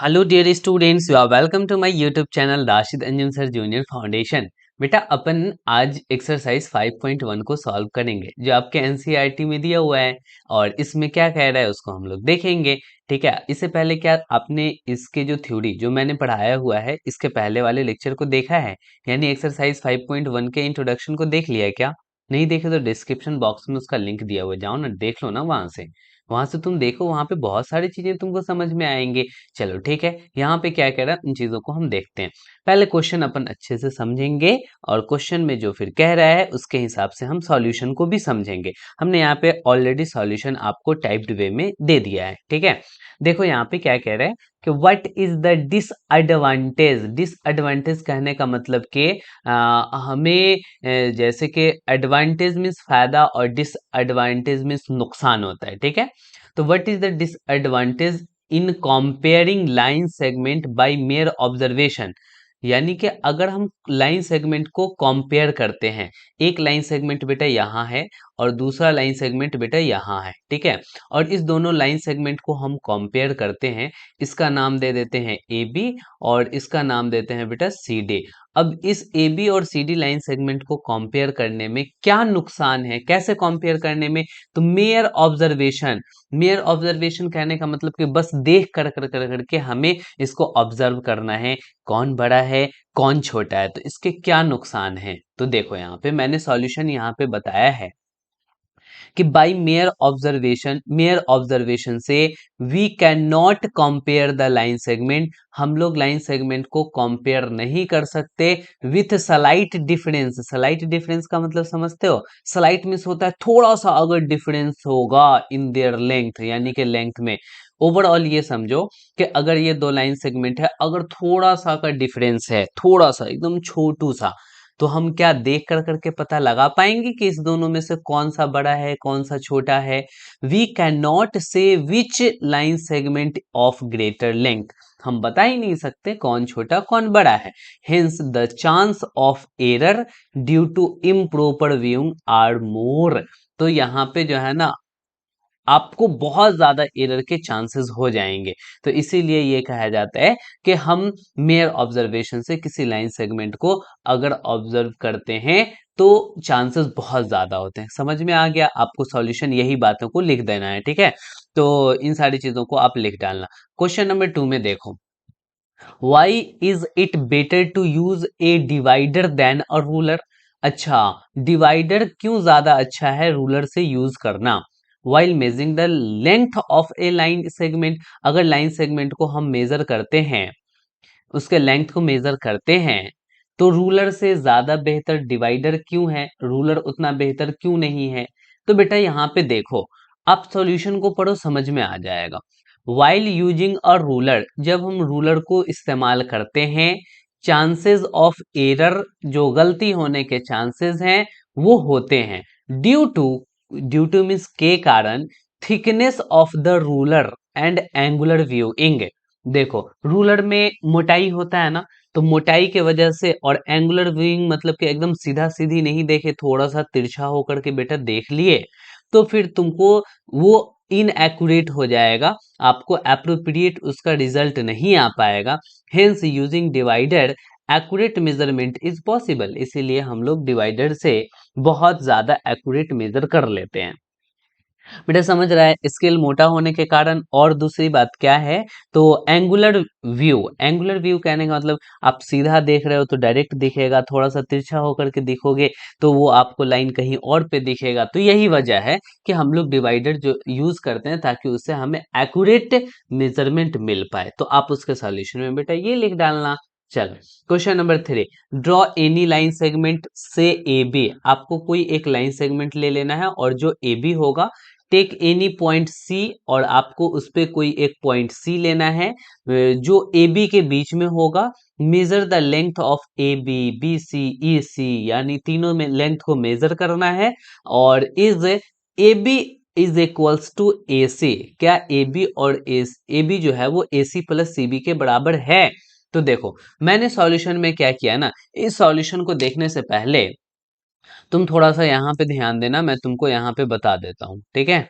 Hello dear students, you are welcome to my YouTube channel Rashid Anjum sir junior foundation. बेटा अपन आज exercise 5.1 को solve करेंगे जो आपके एनसीईआरटी में दिया हुआ है और इसमें क्या कह रहा है उसको हम लोग देखेंगे। ठीक है, इससे पहले क्या आपने इसके जो थ्योरी जो मैंने पढ़ाया हुआ है इसके पहले वाले लेक्चर को देखा है, यानी एक्सरसाइज 5.1 के इंट्रोडक्शन को देख लिया है क्या? नहीं देखे तो डिस्क्रिप्शन बॉक्स में उसका लिंक दिया हुआ है, जाओ ना देख लो ना वहां से तुम देखो, वहां पे बहुत सारी चीजें तुमको समझ में आएंगे। चलो ठीक है, यहाँ पे क्या कह रहा है उन चीजों को हम देखते हैं। पहले क्वेश्चन अपन अच्छे से समझेंगे और क्वेश्चन में जो फिर कह रहा है उसके हिसाब से हम सॉल्यूशन को भी समझेंगे। हमने यहाँ पे ऑलरेडी सॉल्यूशन आपको टाइप्ड वे में दे दिया है। ठीक है, देखो यहाँ पे क्या कह रहा है कि what is the disadvantage. Disadvantage कहने का मतलब कि हमें जैसे कि एडवांटेज मीन्स फायदा और डिसएडवांटेज मीन्स नुकसान होता है। ठीक है, तो what is the disadvantage in comparing line segment by mere observation. यानी कि अगर हम लाइन सेगमेंट को कंपेयर करते हैं, एक लाइन सेगमेंट बेटा यहाँ है और दूसरा लाइन सेगमेंट बेटा यहाँ है। ठीक है, और इस दोनों लाइन सेगमेंट को हम कंपेयर करते हैं, इसका नाम दे देते हैं ए बी और इसका नाम देते हैं बेटा सी डी। अब इस ए बी और सी डी लाइन सेगमेंट को कंपेयर करने में क्या नुकसान है, कैसे कंपेयर करने में? तो मेयर ऑब्जर्वेशन। मेयर ऑब्जर्वेशन कहने का मतलब कि बस देख करके हमें इसको ऑब्जर्व करना है, कौन बड़ा है कौन छोटा है, तो इसके क्या नुकसान है। तो देखो यहाँ पे मैंने सॉल्यूशन यहाँ पे बताया है कि बाई मेयर ऑब्जर्वेशन से we cannot compare the line segment. हम लोग लाइन सेगमेंट को कंपेयर नहीं कर सकते with slight difference. Slight difference का मतलब समझते हो? स्लाइट मीन्स होता है थोड़ा सा अगर डिफरेंस होगा इन देयर लेंथ, यानी कि लेंथ में। ओवरऑल ये समझो कि अगर ये दो लाइन सेगमेंट है, अगर थोड़ा सा का डिफरेंस है, थोड़ा सा एकदम छोटू सा, तो हम क्या देख कर करके पता लगा पाएंगे कि इस दोनों में से कौन सा बड़ा है कौन सा छोटा है? वी कैन नॉट से which line segment of greater length. हम बता ही नहीं सकते कौन छोटा कौन बड़ा है। Hence the chance of error due to improper viewing are more. तो यहाँ पे जो है ना, आपको बहुत ज्यादा एरर के चांसेस हो जाएंगे। तो इसीलिए ये कहा जाता है कि हम मेयर ऑब्जर्वेशन से किसी लाइन सेगमेंट को अगर ऑब्जर्व करते हैं तो चांसेस बहुत ज्यादा होते हैं। समझ में आ गया? आपको सॉल्यूशन यही बातों को लिख देना है। ठीक है, तो इन सारी चीजों को आप लिख डालना। क्वेश्चन नंबर 2 में देखो, why is it better to use a divider than a ruler. अच्छा, डिवाइडर क्यों ज्यादा अच्छा है रूलर से यूज करना? While measuring the length of a line segment. अगर लाइन सेगमेंट को हम मेजर करते हैं, उसके लेंथ को मेजर करते हैं, तो रूलर से ज्यादा बेहतर डिवाइडर क्यों है, रूलर उतना बेहतर क्यों नहीं है? तो बेटा यहाँ पे देखो, आप सॉल्यूशन को पढ़ो समझ में आ जाएगा। वाइल यूजिंग अ रूलर, जब हम रूलर को इस्तेमाल करते हैं, चांसेस ऑफ एरर, जो गलती होने के चांसेस हैं वो होते हैं ड्यू टू मीन्स के कारण, thickness of the ruler and angular viewing. देखो रूलर में मोटाई होता है ना, तो मोटाई के वजह से, और एंगुलर व्यूइंग मतलब कि एकदम सीधा सीधी नहीं देखे, थोड़ा सा तिरछा होकर के बेटा देख लिए, तो फिर तुमको वो इनएक्यूरेट हो जाएगा, आपको एप्रोप्रिएट उसका रिजल्ट नहीं आ पाएगा। Hence using divider accurate measurement is possible. इसीलिए हम लोग डिवाइडर से बहुत ज्यादा एक्यूरेट मेजर कर लेते हैं। बेटा समझ रहा है? स्केल मोटा होने के कारण। और दूसरी बात क्या है, तो एंगुलर व्यू। एंगुलर व्यू कहने का मतलब आप सीधा देख रहे हो तो डायरेक्ट दिखेगा, थोड़ा सा तिरछा होकर के दिखोगे तो वो आपको लाइन कहीं और पे दिखेगा। तो यही वजह है कि हम लोग डिवाइडर जो यूज करते हैं ताकि उससे हमें एक्यूरेट मेजरमेंट मिल पाए। तो आप उसके सॉल्यूशन में बेटा ये लिख डालना। चलो question number 3, draw any line segment से ए बी। आपको कोई एक लाइन सेगमेंट ले लेना है और जो ए बी होगा, टेक एनी पॉइंट सी, और आपको उस पे कोई एक पॉइंट सी लेना है जो ए बी के बीच में होगा। Measure the length of A B B C E C, यानी तीनों में लेंथ को मेजर करना है। और is A B is equals to A C. क्या ए बी और ए बी जो है वो ए सी प्लस सी बी के बराबर है? तो देखो मैंने सॉल्यूशन में क्या किया ना, इस सॉल्यूशन को देखने से पहले तुम थोड़ा सा यहाँ पे ध्यान देना, मैं तुमको यहाँ पे बता देता हूँ। ठीक है,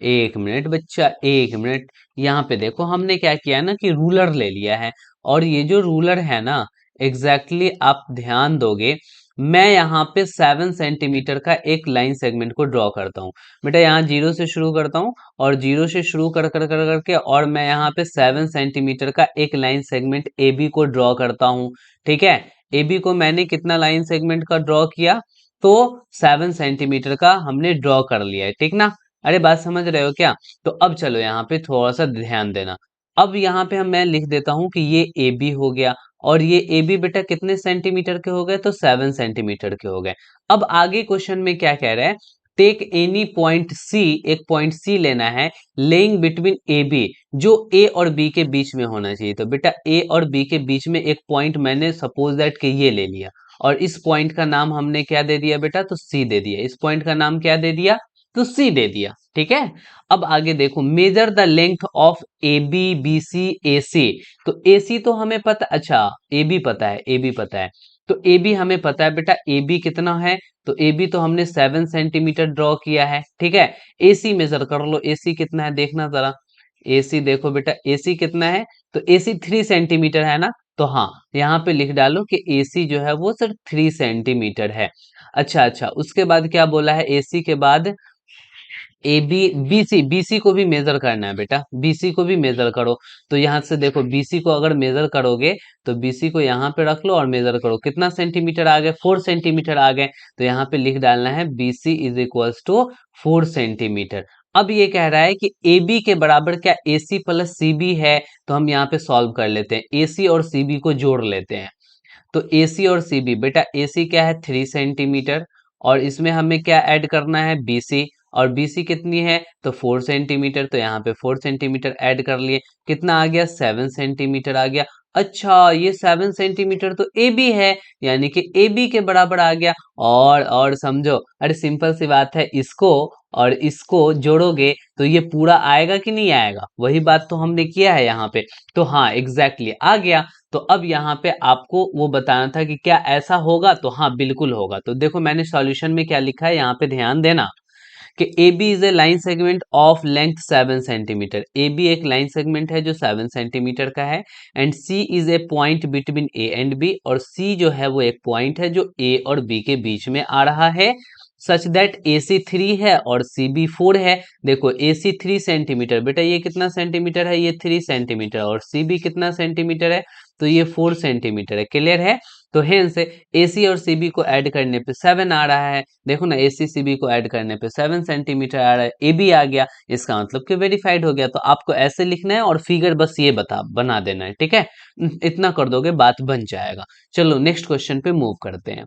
एक मिनट बच्चा, एक मिनट। यहाँ पे देखो हमने क्या किया ना कि रूलर ले लिया है, और ये जो रूलर है ना, आप ध्यान दोगे, मैं यहाँ पे 7 सेंटीमीटर का एक लाइन सेगमेंट को ड्रॉ करता हूँ। बेटा यहाँ जीरो से शुरू करता हूँ, और जीरो से शुरू कर कर कर करके, और मैं यहाँ पे 7 सेंटीमीटर का एक लाइन सेगमेंट ए बी को ड्रॉ करता हूँ। ठीक है, ए बी को मैंने कितना लाइन सेगमेंट का ड्रॉ किया, तो 7 सेंटीमीटर का हमने ड्रॉ कर लिया है, ठीक ना। अरे बात समझ रहे हो क्या? तो अब चलो यहाँ पे थोड़ा सा ध्यान देना। अब यहाँ पे हम मैं लिख देता हूँ कि ये ए बी हो गया, और ये ए बी बेटा कितने सेंटीमीटर के हो गए, तो 7 सेंटीमीटर के हो गए। अब आगे क्वेश्चन में क्या कह रहा है, टेक एनी पॉइंट सी, एक पॉइंट सी लेना है, लेइंग बिटवीन ए बी, जो ए और बी के बीच में होना चाहिए। तो बेटा ए और बी के बीच में एक पॉइंट मैंने सपोज दैट कि ये ले लिया, और इस पॉइंट का नाम हमने क्या दे दिया बेटा, तो सी दे दिया। इस पॉइंट का नाम क्या दे दिया, तो सी दे दिया। ठीक है, अब आगे देखो, measure the length of A B B C A C. तो ए सी तो हमें पता, अच्छा ए बी पता है, ए बी पता है, तो ए बी हमें पता है बेटा, ए बी कितना है, तो ए बी तो हमने 7 सेंटीमीटर ड्रॉ किया है। ठीक है, ए सी मेजर कर लो, ए सी कितना है देखना जरा। ए सी देखो बेटा, ए सी कितना है, तो ए सी 3 सेंटीमीटर है ना। तो हाँ, यहाँ पे लिख डालो कि ए सी जो है वो सिर्फ 3 सेंटीमीटर है। अच्छा अच्छा, उसके बाद क्या बोला है, ए सी के बाद A B, B C, B C को भी मेजर करना है बेटा, बी सी को भी मेजर करो। तो यहाँ से देखो, बी सी को अगर मेजर करोगे, तो बी सी को यहाँ पे रख लो और मेजर करो, कितना सेंटीमीटर आ गए, 4 सेंटीमीटर आ गए। तो यहाँ पे लिख डालना है B C is equals to 4 centimetre. अब ये कह रहा है कि ए बी के बराबर क्या ए सी प्लस सी बी है, तो हम यहाँ पे सॉल्व कर लेते हैं, ए सी और सी बी को जोड़ लेते हैं। तो ए सी और सी बी, बेटा ए सी क्या है 3 सेंटीमीटर, और इसमें हमें क्या ऐड करना है, बी सी, और बी सी कितनी है, तो 4 सेंटीमीटर। तो यहाँ पे 4 सेंटीमीटर ऐड कर लिए, कितना आ गया, 7 सेंटीमीटर आ गया। अच्छा, ये 7 सेंटीमीटर तो ए बी है, यानी कि ए बी के बराबर आ गया। और समझो, अरे सिंपल सी बात है, इसको और इसको जोड़ोगे तो ये पूरा आएगा कि नहीं आएगा, वही बात तो हमने किया है यहाँ पे। तो हाँ एग्जैक्टली आ गया। तो अब यहाँ पे आपको वो बताना था कि क्या ऐसा होगा, तो हाँ बिल्कुल होगा। तो देखो मैंने सॉल्यूशन में क्या लिखा है, यहाँ पे ध्यान देना कि A B is a line segment of length 7 centimetre. A B एक लाइन सेगमेंट है जो 7 सेंटीमीटर का है, and C is a point between A and B, और सी जो है वो एक पॉइंट है जो ए और बी के बीच में आ रहा है, सच दैट ए सी 3 है और सी बी 4 है। देखो ए सी 3 सेंटीमीटर, बेटा ये कितना सेंटीमीटर है, ये 3 सेंटीमीटर, और सी बी कितना सेंटीमीटर है, तो ये 4 सेंटीमीटर है। क्लियर है? तो हेंस ए सी और सी बी को ऐड करने पे 7 आ रहा है। देखो ना, ए सी सी बी को ऐड करने पे 7 सेंटीमीटर आ रहा है, ए बी आ गया, इसका मतलब कि वेरीफाइड हो गया। तो आपको ऐसे लिखना है और फिगर बस ये बना देना है, ठीक है। इतना कर दोगे बात बन जाएगा। चलो नेक्स्ट क्वेश्चन पे मूव करते हैं।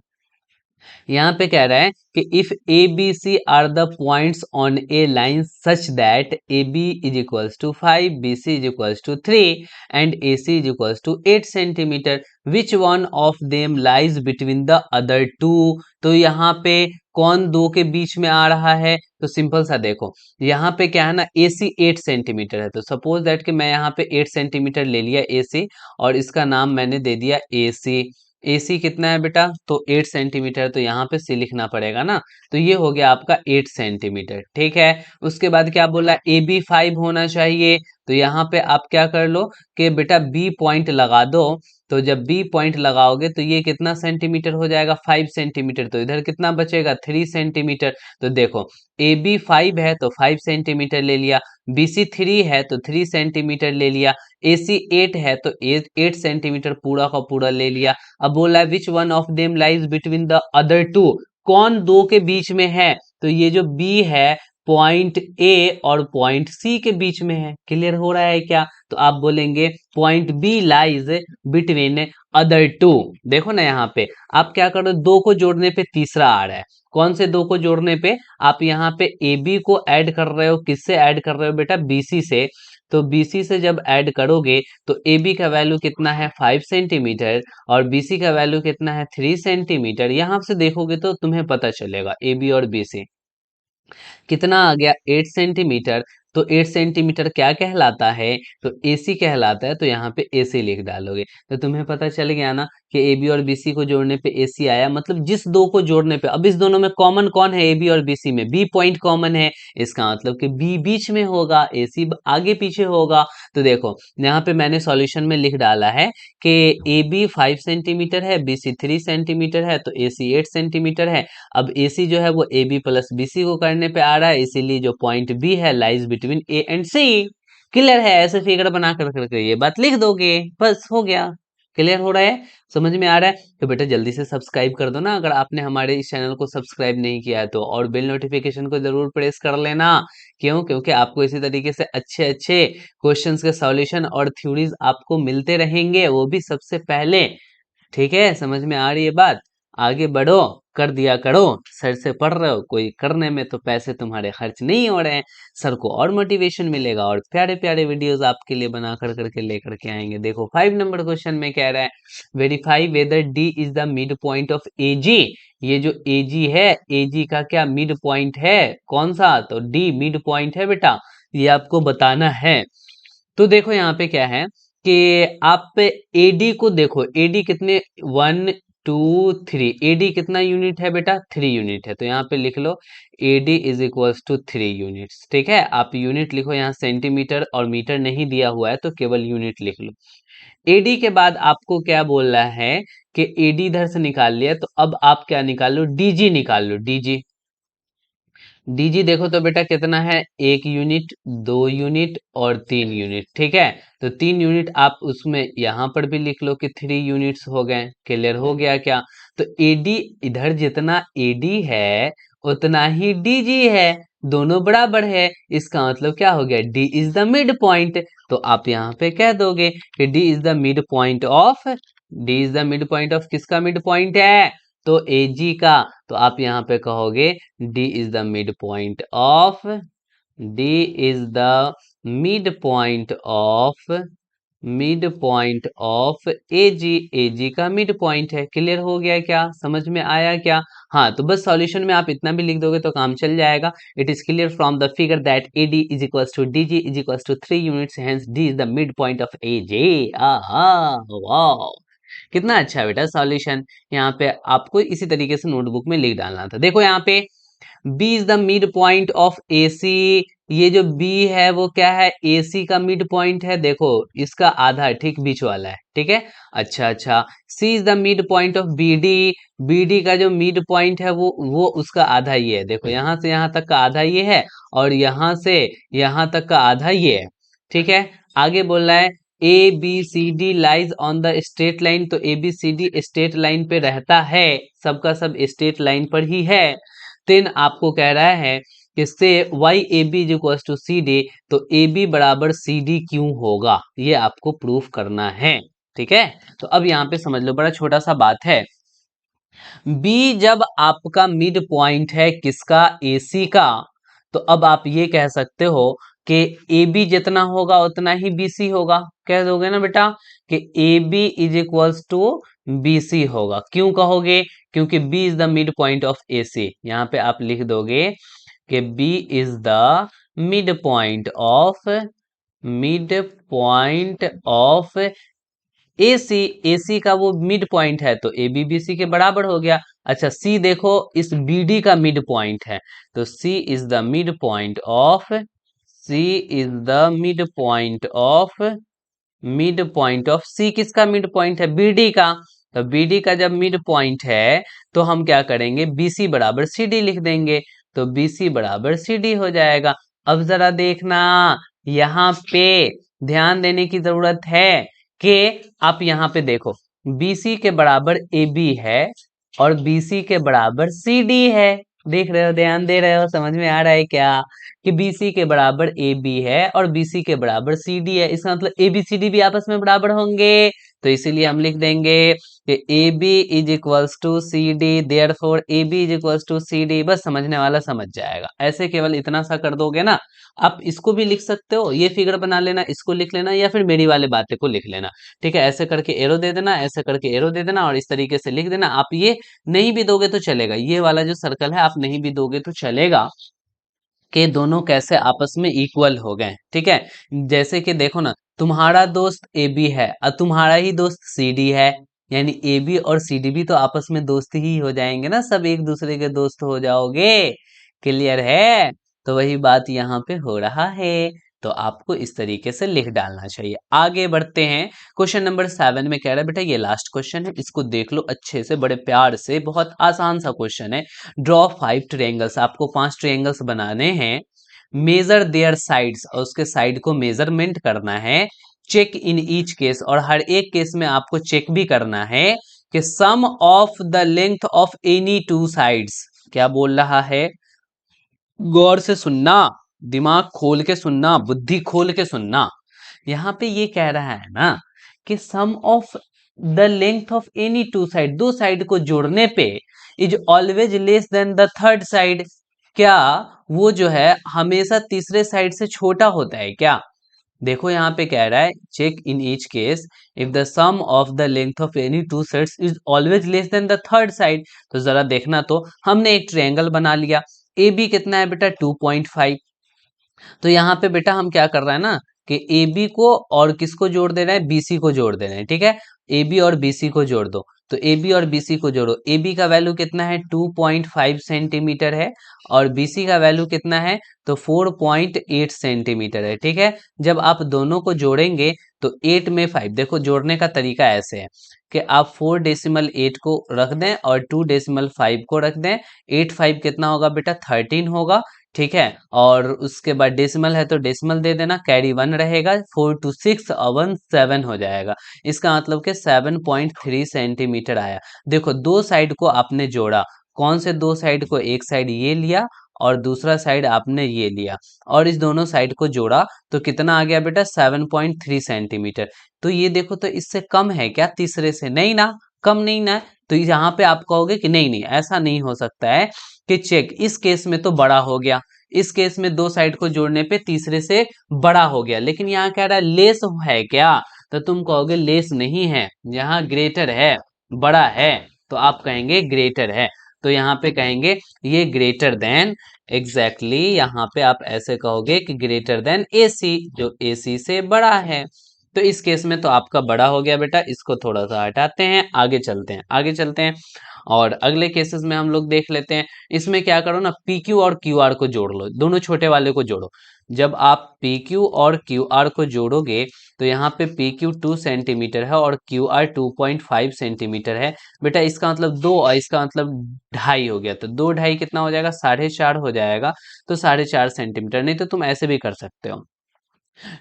यहाँ पे कह रहा है कि if A B C are the points on a line such that A B is equals to 5, B C is equals to 3 and A C is equals to 8 centimetre, which one of them lies between the other two. तो यहाँ पे कौन दो के बीच में आ रहा है, तो सिंपल सा देखो, यहाँ पे क्या है ना, ए सी 8 सेंटीमीटर है, तो सपोज दैट कि मैं यहाँ पे 8 सेंटीमीटर ले लिया ए सी, और इसका नाम मैंने दे दिया ए सी। ए सी कितना है बेटा, तो 8 सेंटीमीटर, तो यहाँ पे सी लिखना पड़ेगा ना। तो ये हो गया आपका 8 सेंटीमीटर, ठीक है। उसके बाद क्या बोला, ए बी 5 होना चाहिए। तो यहाँ पे आप क्या कर लो कि बेटा बी पॉइंट लगा दो। तो जब बी पॉइंट लगाओगे तो ये कितना सेंटीमीटर हो जाएगा, 5 सेंटीमीटर। तो इधर कितना बचेगा, 3 सेंटीमीटर। तो देखो ए बी 5 है तो 5 सेंटीमीटर ले लिया, बी सी 3 है तो 3 सेंटीमीटर ले लिया, ए सी 8 है तो 8 सेंटीमीटर पूरा का पूरा ले लिया। अब बोला है which one of them lies between the other two, कौन दो के बीच में है, तो ये जो बी है पॉइंट ए और पॉइंट सी के बीच में है। क्लियर हो रहा है क्या? तो आप बोलेंगे point B lies between other two. देखो ना यहाँ पे आप क्या करो, दो को जोड़ने पे तीसरा आ रहा है, कौन से दो को जोड़ने पे, आप यहाँ पे ए बी को ऐड कर रहे हो, किससे ऐड कर रहे हो बेटा, बी सी से। तो बी सी से जब ऐड करोगे तो ए बी का वैल्यू कितना है, 5 सेंटीमीटर, और बी सी का वैल्यू कितना है, 3 सेंटीमीटर। यहाँ से देखोगे तो तुम्हें पता चलेगा ए बी और बी सी कितना आ गया, 8 सेंटीमीटर तो 8 सेंटीमीटर क्या कहलाता है, तो AC कहलाता है, तो यहाँ पे AC लिख डालोगे। तो तुम्हें पता चल गया ना कि AB और BC को जोड़ने पे AC आया, मतलब जिस दो को जोड़ने पे, अब इस दोनों में कॉमन कौन है, AB और BC में B पॉइंट कॉमन है, इसका मतलब कि B बीच में होगा, AC आगे पीछे होगा। तो देखो यहाँ पे मैंने सॉल्यूशन में लिख डाला है कि AB 5 सेंटीमीटर है, BC 3 सेंटीमीटर है, तो AC 8 सेंटीमीटर है। अब AC जो है वो AB प्लस BC को करने पे आ रहा है, इसीलिए जो पॉइंट B है lies between A and C। Clear है, ऐसे फिगर बना कर करके ये बात लिख दोगे, बस हो गया। क्लियर हो रहा है, समझ में आ रहा है? तो बेटा जल्दी से सब्सक्राइब कर दो ना, अगर आपने हमारे इस चैनल को सब्सक्राइब नहीं किया है तो, और बेल नोटिफिकेशन को जरूर प्रेस कर लेना। क्यों? क्योंकि आपको इसी तरीके से अच्छे अच्छे क्वेश्चंस के सॉल्यूशन और थ्योरीज आपको मिलते रहेंगे, वो भी सबसे पहले। ठीक है, समझ में आ रही है बात? आगे बढ़ो, कर दिया करो। सर से पढ़ रहे हो, कोई करने में तो पैसे तुम्हारे खर्च नहीं हो रहे हैं। सर को और मोटिवेशन मिलेगा और प्यारे प्यारे वीडियोस आपके लिए बना कर करके लेकर के आएंगे। देखो 5 नंबर क्वेश्चन में कह रहा है, verify whether D is the mid point of AG. ये जो एजी है, एजी का क्या मिड पॉइंट है, कौन सा, तो डी मिड पॉइंट है बेटा, ये आपको बताना है। तो देखो यहाँ पे क्या है कि आप एडी को देखो, एडी कितने, 1 2 3, एडी कितना यूनिट है बेटा, 3 यूनिट है। तो यहाँ पे लिख लो AD is equals to 3 units. ठीक है, आप यूनिट लिखो, यहाँ सेंटीमीटर और मीटर नहीं दिया हुआ है तो केवल यूनिट लिख लो। एडी के बाद आपको क्या बोल रहा है कि एडी इधर से निकाल लिया, तो अब आप क्या निकाल लो, डीजी निकाल लो, डीजी। डीजी देखो तो बेटा कितना है, 1 यूनिट, 2 यूनिट और 3 यूनिट। ठीक है, तो 3 यूनिट आप उसमें यहां पर भी लिख लो कि 3 यूनिट्स हो गए। क्लियर हो गया क्या? तो एडी इधर जितना एडी है उतना ही डीजी है, दोनों बराबर है। इसका मतलब क्या हो गया, D is the mid point. तो आप यहाँ पे कह दोगे कि D is the mid point of, D is the mid point of किसका मिड पॉइंट है, तो एजी का। तो आप यहाँ पे कहोगे D is the midpoint of, D is the midpoint of, midpoint of AG, AG का मिड पॉइंट है। क्लियर हो गया क्या, समझ में आया क्या? हाँ, तो बस सॉल्यूशन में आप इतना भी लिख दोगे तो काम चल जाएगा। It is clear from the figure that AD is equals to DG is equals to 3 units, hence D is the mid point of AG। आहा, वाह, कितना अच्छा है बेटा सॉल्यूशन। यहाँ पे आपको इसी तरीके से नोटबुक में लिख डालना था। देखो यहाँ पे B is the mid point of AC, ये जो B है वो क्या है, AC का मिड पॉइंट है। देखो इसका आधा है, ठीक बीच वाला है। ठीक है, अच्छा अच्छा। C is the mid point of BD, BD का जो मिड पॉइंट है वो उसका आधा ये है। देखो यहाँ से यहाँ तक का आधा ये है, और यहाँ से यहाँ तक का आधा ये है। ठीक है, आगे बोल रहा है ABCD lies on the straight line, तो ABCD स्ट्रेट लाइन पे रहता है, सबका सब स्ट्रेट लाइन पर ही है। देन आपको कह रहा है कि say why A B is equal to C D, तो ए बी बराबर सी डी क्यों होगा, ये आपको प्रूफ करना है। ठीक है, तो अब यहाँ पे समझ लो, बड़ा छोटा सा बात है। बी जब आपका मिड पॉइंट है किसका, ए सी का, तो अब आप ये कह सकते हो कि ए बी जितना होगा उतना ही बी सी होगा। कह दोगे ना बेटा कि A B is equals to B C होगा। क्यों कहोगे, क्योंकि B is the mid point of AC। यहाँ पे आप लिख दोगे कि B is the mid point of, mid point of AC, AC का वो मिड पॉइंट है, तो AB BC के बराबर हो गया। अच्छा C देखो, इस BD का मिड पॉइंट है, तो C is the mid point of, C is the mid point of, mid point of C किसका मिड पॉइंट है, BD का। तो BD का जब मिड पॉइंट है तो हम क्या करेंगे, BC बराबर CD लिख देंगे, तो BC बराबर CD हो जाएगा। अब जरा देखना, यहाँ पे ध्यान देने की जरूरत है कि आप यहाँ पे देखो BC के बराबर AB है और BC के बराबर CD है। देख रहे हो, ध्यान दे रहे हो, समझ में आ रहा है क्या कि BC के बराबर AB है और BC के बराबर CD है, इसका मतलब ABCD भी आपस में बराबर होंगे। तो इसीलिए हम लिख देंगे कि AB is equals to C D, therefore A B is equals to C D. बस समझने वाला समझ जाएगा, ऐसे केवल इतना सा कर दोगे ना। आप इसको भी लिख सकते हो, ये फिगर बना लेना, इसको लिख लेना, या फिर मेरी वाले बातें को लिख लेना। ठीक है, ऐसे करके एरो दे देना, ऐसे करके एरो दे देना और इस तरीके से लिख देना। आप ये नहीं भी दोगे तो चलेगा, ये वाला जो सर्कल है आप नहीं भी दोगे तो चलेगा। कि दोनों कैसे आपस में इक्वल हो गए। ठीक है, जैसे कि देखो ना, तुम्हारा दोस्त ए बी है और तुम्हारा ही दोस्त सी डी है, यानी ए बी और सी डी भी तो आपस में दोस्त ही हो जाएंगे ना, सब एक दूसरे के दोस्त हो जाओगे। क्लियर है? तो वही बात यहाँ पे हो रहा है। तो आपको इस तरीके से लिख डालना चाहिए। आगे बढ़ते हैं। क्वेश्चन नंबर 7 में कह रहा है, बेटा ये लास्ट क्वेश्चन है, इसको देख लो अच्छे से, बड़े प्यार से, बहुत आसान सा क्वेश्चन है। ड्रॉ 5 ट्रायंगल्स, आपको 5 ट्रायंगल्स बनाने हैं। मेजर देयर साइड्स, और उसके साइड को मेजरमेंट करना है। चेक इन ईच केस, और हर एक केस में आपको चेक भी करना है कि sum of the length of any two sides. क्या बोल रहा है? गौर से सुनना, दिमाग खोल के सुनना, बुद्धि खोल के सुनना। यहाँ पे ये कह रहा है ना कि sum of the length of any two side, दो साइड को जोड़ने पे is always less than the third side. क्या वो जो है हमेशा तीसरे साइड से छोटा होता है क्या? देखो यहाँ पे कह रहा है, check in each case if the sum of the length of any two sides is always less than the third side. तो जरा देखना, तो हमने एक ट्रायंगल बना लिया। ए बी कितना है बेटा? 2.5। तो यहाँ पे बेटा हम क्या कर रहे हैं ना कि ए बी को और किसको जोड़ दे रहे हैं? बी सी को जोड़ दे रहे हैं। ठीक है, ए बी और बी सी को जोड़ दो। तो ए बी और बी सी को जोड़ो। ए बी का वैल्यू कितना है? 2.5 सेंटीमीटर है, और बी सी का वैल्यू कितना है? तो 4.8 सेंटीमीटर है। ठीक है, जब आप दोनों को जोड़ेंगे तो 8 में 5, देखो जोड़ने का तरीका ऐसे है कि आप 4.8 को रख दें और 2.5 को रख दें। 8 5 कितना होगा बेटा? 13 होगा। ठीक है, और उसके बाद डेसिमल है तो डेसिमल दे देना, कैरी 1 रहेगा। 4 टू 6 और 1 7 हो जाएगा। इसका मतलब कि 7.3 सेंटीमीटर आया। देखो दो साइड को आपने जोड़ा। कौन से दो साइड को? एक साइड ये लिया और दूसरा साइड आपने ये लिया, और इस दोनों साइड को जोड़ा तो कितना आ गया बेटा? 7.3 सेंटीमीटर। तो ये देखो, तो इससे कम है क्या तीसरे से? नहीं ना, कम नहीं ना। तो यहाँ पे आप कहोगे कि नहीं नहीं ऐसा नहीं हो सकता है कि चेक, इस केस में तो बड़ा हो गया, इस केस में दो साइड को जोड़ने पे तीसरे से बड़ा हो गया, लेकिन यहाँ कह रहा है लेस है क्या? तो तुम कहोगे लेस नहीं है, यहाँ ग्रेटर है, बड़ा है। तो आप कहेंगे ग्रेटर है। तो यहाँ पे कहेंगे ये ग्रेटर देन, एग्जैक्टली यहाँ पे आप ऐसे कहोगे कि ग्रेटर देन ए सी, जो ए सी से बड़ा है। तो इस केस में तो आपका बड़ा हो गया बेटा, इसको थोड़ा सा हटाते हैं, आगे चलते हैं, आगे चलते हैं। और अगले केसेस में हम लोग देख लेते हैं। इसमें क्या करो ना, पी क्यू और क्यू आर को जोड़ लो, दोनों छोटे वाले को जोड़ो। जब आप पी क्यू और क्यू आर को जोड़ोगे तो यहाँ पे पी क्यू 2 सेंटीमीटर है और क्यू आर 2.5 सेंटीमीटर है। बेटा इसका मतलब 2 और इसका मतलब 2.5 हो गया, तो 2.5 कितना हो जाएगा? 4.5 हो जाएगा। तो 4.5 सेंटीमीटर। नहीं तो तुम ऐसे भी कर सकते हो,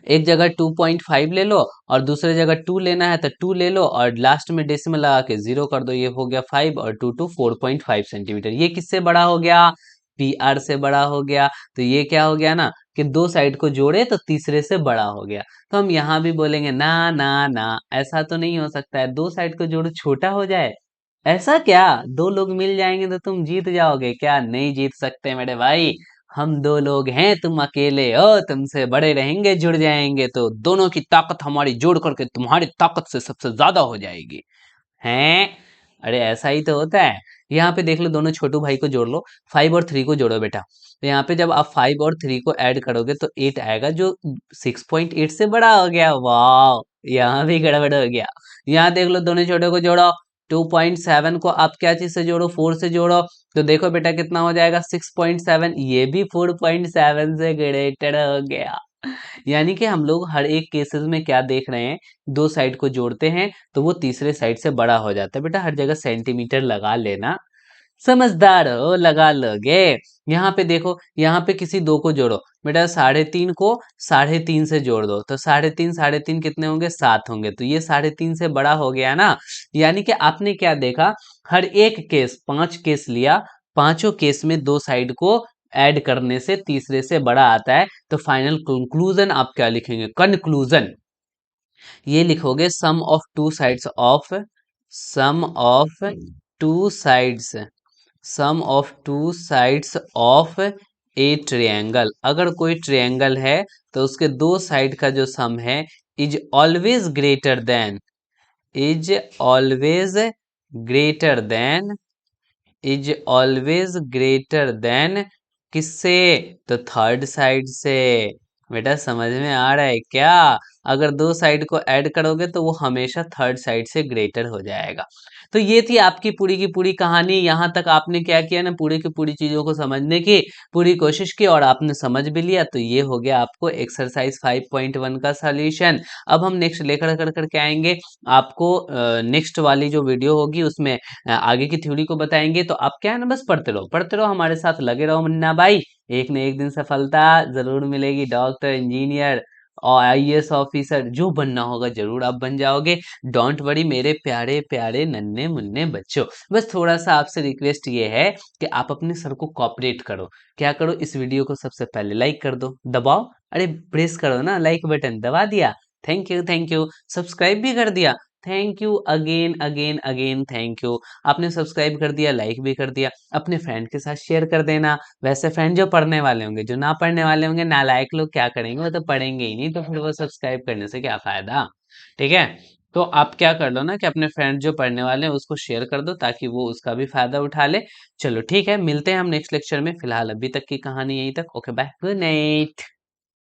एक जगह 2.5 ले लो और दूसरे जगह 2 लेना है तो 2 ले लो और लास्ट में डेसिमल लगा के 0 कर दो। ये हो गया 5 और 2 टू 4.5 सेंटीमीटर। ये किससे बड़ा हो गया? पी आर से बड़ा हो गया। तो ये क्या हो गया ना कि दो साइड को जोड़े तो तीसरे से बड़ा हो गया। तो हम यहाँ भी बोलेंगे ना ना ना, ऐसा तो नहीं हो सकता है, दो साइड को जोड़ो छोटा हो जाए। ऐसा क्या? दो लोग मिल जाएंगे तो तुम जीत जाओगे क्या? नहीं जीत सकते मेरे भाई। हम दो लोग हैं, तुम अकेले हो, तुमसे बड़े रहेंगे, जुड़ जाएंगे तो दोनों की ताकत हमारी जोड़ करके तुम्हारी ताकत से सबसे ज्यादा हो जाएगी। हैं? अरे ऐसा ही तो होता है। यहाँ पे देख लो, दोनों छोटू भाई को जोड़ लो। 5 और 3 को जोड़ो बेटा। तो यहाँ पे जब आप 5 और 3 को ऐड करोगे तो 8 आएगा, जो 6.8 से बड़ा हो गया। वाह, यहाँ भी गड़बड़ हो गया। यहाँ देख लो, दोनों छोटे को जोड़ो। 2.7 को आप क्या चीज से जोड़ो? 4 से जोड़ो। तो देखो बेटा कितना हो जाएगा? 6.7। ये भी 4.7 से ग्रेटर हो गया। यानी कि हम लोग हर एक केसेस में क्या देख रहे हैं, दो साइड को जोड़ते हैं तो वो तीसरे साइड से बड़ा हो जाता है। बेटा हर जगह सेंटीमीटर लगा लेना, समझदार हो, लगा लोगे। यहाँ पे देखो, यहाँ पे किसी दो को जोड़ो। बेटा 3.5 को 3.5 से जोड़ दो तो 3.5 कितने होंगे? 7 होंगे। तो ये 3.5 से बड़ा हो गया ना। यानी कि आपने क्या देखा, हर एक केस, 5 केस लिया, पांचों केस में दो साइड को ऐड करने से तीसरे से बड़ा आता है। तो फाइनल कंक्लूजन आप क्या लिखेंगे? कंक्लूजन ये लिखोगे, sum of two sides sum of two sides of a triangle. अगर कोई ट्रायंगल है तो उसके दो साइड का जो सम है is always greater than is always greater than is always greater than किससे? तो थर्ड साइड से। बेटा समझ में आ रहा है क्या? अगर दो साइड को ऐड करोगे तो वो हमेशा थर्ड साइड से ग्रेटर हो जाएगा। तो ये थी आपकी पूरी की पूरी कहानी। यहाँ तक आपने क्या किया ना, पूरी की पूरी चीजों को समझने की पूरी कोशिश की और आपने समझ भी लिया। तो ये हो गया आपको एक्सरसाइज 5.1 का सॉल्यूशन। अब हम नेक्स्ट लेकर कर करके आएंगे आपको। नेक्स्ट वाली जो वीडियो होगी उसमें आगे की थ्योरी को बताएंगे। तो आप क्या है ना, बस पढ़ते रहो हमारे साथ लगे रहो मुन्ना भाई। एक न एक दिन सफलता जरूर मिलेगी। डॉक्टर, इंजीनियर और आईएएस ऑफिसर जो बनना होगा जरूर आप बन जाओगे। डोंट वरी मेरे प्यारे प्यारे नन्हे मुन्ने बच्चों। बस थोड़ा सा आपसे रिक्वेस्ट ये है कि आप अपने सर को कॉपरेट करो। क्या करो, इस वीडियो को सबसे पहले लाइक कर दो, दबाओ। अरे प्रेस करो ना, लाइक बटन दबा दिया, thank you thank you. Subscribe भी कर दिया, thank you again again again, thank you. आपने सब्सक्राइब कर दिया, लाइक भी कर दिया, अपने फ्रेंड के साथ शेयर कर देना। वैसे फ्रेंड जो पढ़ने वाले होंगे, जो ना पढ़ने वाले होंगे, नालायक लोग क्या करेंगे, वो तो पढ़ेंगे ही नहीं, तो फिर वो सब्सक्राइब करने से क्या फायदा। ठीक है। तो आप क्या कर लो ना कि अपने फ्रेंड जो पढ़ने वाले हैं उसको शेयर कर दो, ताकि वो उसका भी फायदा उठा ले। चलो ठीक है, मिलते हैं हम नेक्स्ट लेक्चर में। फिलहाल अभी तक की कहानी यहीं तक। Okay bye, good night.